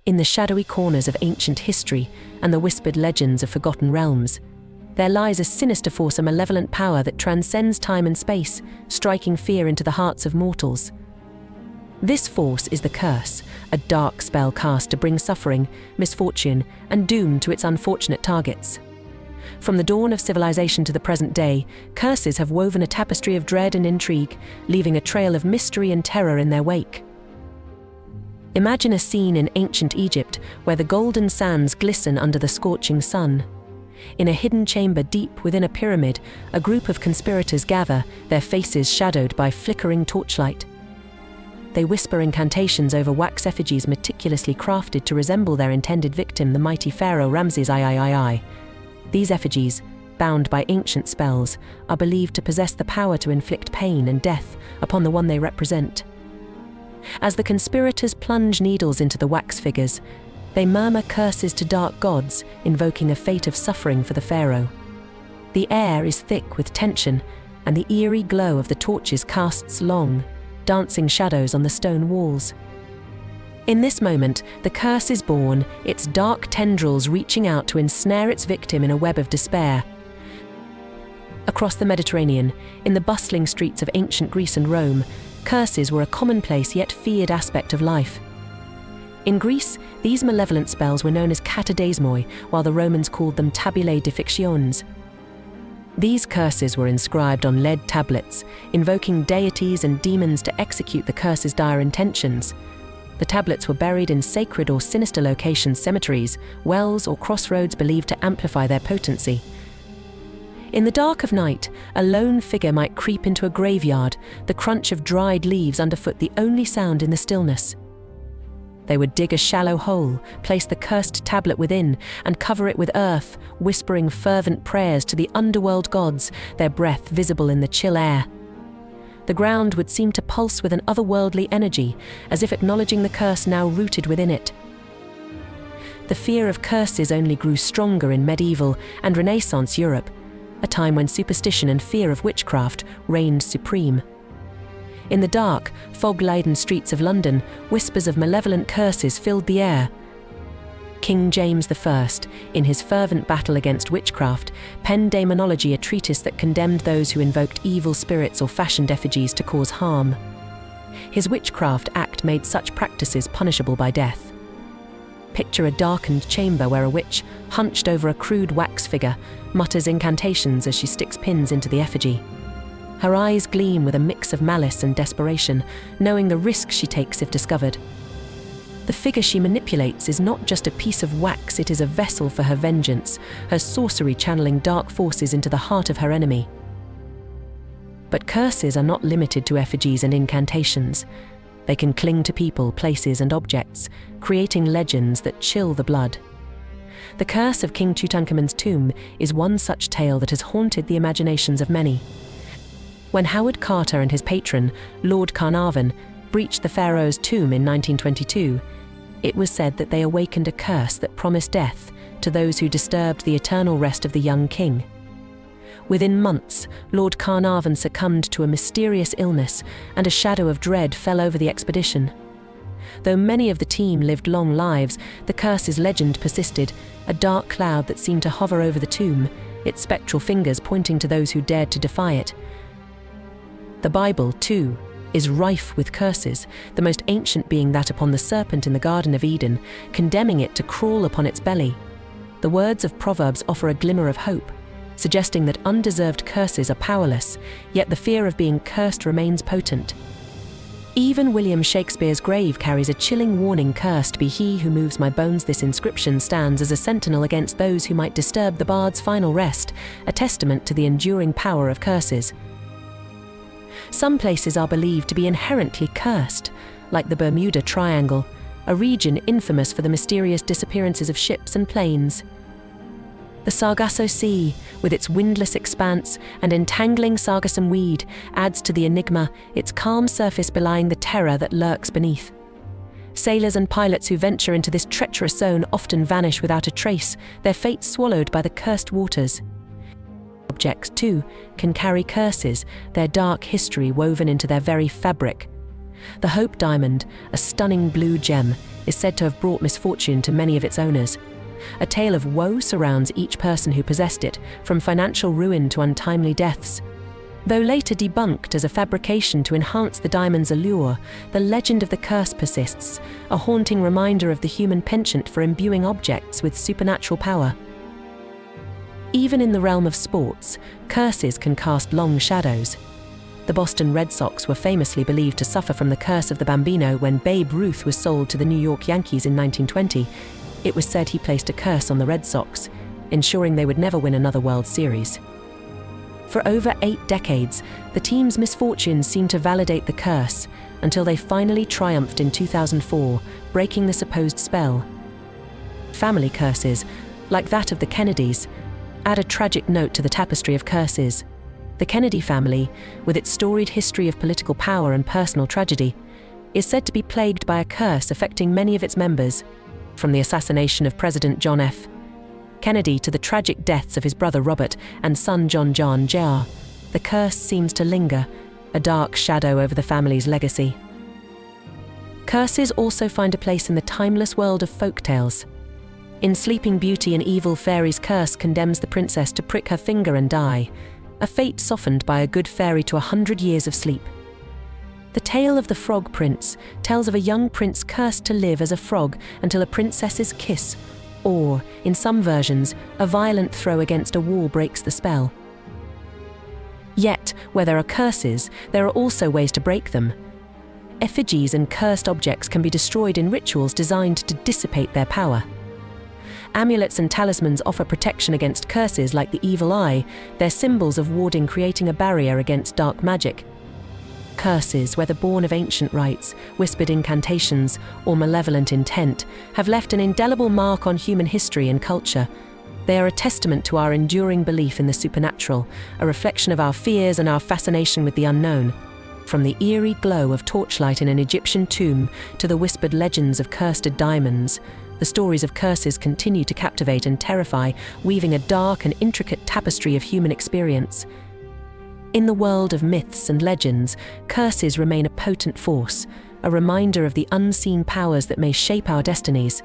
In the shadowy corners of ancient history and the whispered legends of forgotten realms, there lies a sinister force, a malevolent power that transcends time and space, striking fear into the hearts of mortals. This force is the curse, a dark spell cast to bring suffering, misfortune, and doom to its unfortunate targets. From the dawn of civilization to the present day, curses have woven a tapestry of dread and intrigue, leaving a trail of mystery and terror in their wake. Imagine a scene in ancient Egypt where the golden sands glisten under the scorching sun. In a hidden chamber deep within a pyramid, a group of conspirators gather, their faces shadowed by flickering torchlight. They whisper incantations over wax effigies meticulously crafted to resemble their intended victim, the mighty pharaoh Ramses III. These effigies, bound by ancient spells, are believed to possess the power to inflict pain and death upon the one they represent. As the conspirators plunge needles into the wax figures, they murmur curses to dark gods, invoking a fate of suffering for the pharaoh. The air is thick with tension, and the eerie glow of the torches casts long, dancing shadows on the stone walls. In this moment, the curse is born, its dark tendrils reaching out to ensnare its victim in a web of despair. Across the Mediterranean, in the bustling streets of ancient Greece and Rome, curses were a commonplace yet feared aspect of life. In Greece, these malevolent spells were known as katadesmoi, while the Romans called them tabulae defixiones. These curses were inscribed on lead tablets, invoking deities and demons to execute the curse's dire intentions. The tablets were buried in sacred or sinister locations, cemeteries, wells, or crossroads believed to amplify their potency. In the dark of night, a lone figure might creep into a graveyard, the crunch of dried leaves underfoot the only sound in the stillness. They would dig a shallow hole, place the cursed tablet within, and cover it with earth, whispering fervent prayers to the underworld gods, their breath visible in the chill air. The ground would seem to pulse with an otherworldly energy, as if acknowledging the curse now rooted within it. The fear of curses only grew stronger in medieval and Renaissance Europe, a time when superstition and fear of witchcraft reigned supreme. In the dark, fog-laden streets of London, whispers of malevolent curses filled the air. King James I, in his fervent battle against witchcraft, penned Demonology, a treatise that condemned those who invoked evil spirits or fashioned effigies to cause harm. His Witchcraft Act made such practices punishable by death. Picture a darkened chamber where a witch, hunched over a crude wax figure, mutters incantations as she sticks pins into the effigy. Her eyes gleam with a mix of malice and desperation, knowing the risk she takes if discovered. The figure she manipulates is not just a piece of wax, it is a vessel for her vengeance, her sorcery channeling dark forces into the heart of her enemy. But curses are not limited to effigies and incantations. They can cling to people, places, and objects, creating legends that chill the blood. The curse of King Tutankhamun's tomb is one such tale that has haunted the imaginations of many. When Howard Carter and his patron, Lord Carnarvon, breached the pharaoh's tomb in 1922, it was said that they awakened a curse that promised death to those who disturbed the eternal rest of the young king. Within months, Lord Carnarvon succumbed to a mysterious illness, and a shadow of dread fell over the expedition. Though many of the team lived long lives, the curse's legend persisted, a dark cloud that seemed to hover over the tomb, its spectral fingers pointing to those who dared to defy it. The Bible, too, is rife with curses, the most ancient being that upon the serpent in the Garden of Eden, condemning it to crawl upon its belly. The words of Proverbs offer a glimmer of hope, suggesting that undeserved curses are powerless, yet the fear of being cursed remains potent. Even William Shakespeare's grave carries a chilling warning: "Cursed be he who moves my bones." This inscription stands as a sentinel against those who might disturb the bard's final rest, a testament to the enduring power of curses. Some places are believed to be inherently cursed, like the Bermuda Triangle, a region infamous for the mysterious disappearances of ships and planes. The Sargasso Sea, with its windless expanse and entangling sargassum weed, adds to the enigma, its calm surface belying the terror that lurks beneath. Sailors and pilots who venture into this treacherous zone often vanish without a trace, their fate swallowed by the cursed waters. Objects, too, can carry curses, their dark history woven into their very fabric. The Hope Diamond, a stunning blue gem, is said to have brought misfortune to many of its owners. A tale of woe surrounds each person who possessed it, from financial ruin to untimely deaths. Though later debunked as a fabrication to enhance the diamond's allure, the legend of the curse persists, a haunting reminder of the human penchant for imbuing objects with supernatural power. Even in the realm of sports, curses can cast long shadows. The Boston Red Sox were famously believed to suffer from the curse of the Bambino when Babe Ruth was sold to the New York Yankees in 1920. It was said he placed a curse on the Red Sox, ensuring they would never win another World Series. For over 8 decades, the team's misfortunes seemed to validate the curse, until they finally triumphed in 2004, breaking the supposed spell. Family curses, like that of the Kennedys, add a tragic note to the tapestry of curses. The Kennedy family, with its storied history of political power and personal tragedy, is said to be plagued by a curse affecting many of its members, from the assassination of President John F. Kennedy to the tragic deaths of his brother Robert and son John Jr. The curse seems to linger, a dark shadow over the family's legacy. Curses also find a place in the timeless world of folktales. In Sleeping Beauty, an evil fairy's curse condemns the princess to prick her finger and die, a fate softened by a good fairy to 100 years of sleep. The tale of the Frog Prince tells of a young prince cursed to live as a frog until a princess's kiss, or, in some versions, a violent throw against a wall breaks the spell. Yet, where there are curses, there are also ways to break them. Effigies and cursed objects can be destroyed in rituals designed to dissipate their power. Amulets and talismans offer protection against curses like the evil eye, their symbols of warding, creating a barrier against dark magic. Curses, whether born of ancient rites, whispered incantations, or malevolent intent, have left an indelible mark on human history and culture. They are a testament to our enduring belief in the supernatural, a reflection of our fears and our fascination with the unknown. From the eerie glow of torchlight in an Egyptian tomb to the whispered legends of cursed diamonds, the stories of curses continue to captivate and terrify, weaving a dark and intricate tapestry of human experience. In the world of myths and legends, curses remain a potent force, a reminder of the unseen powers that may shape our destinies.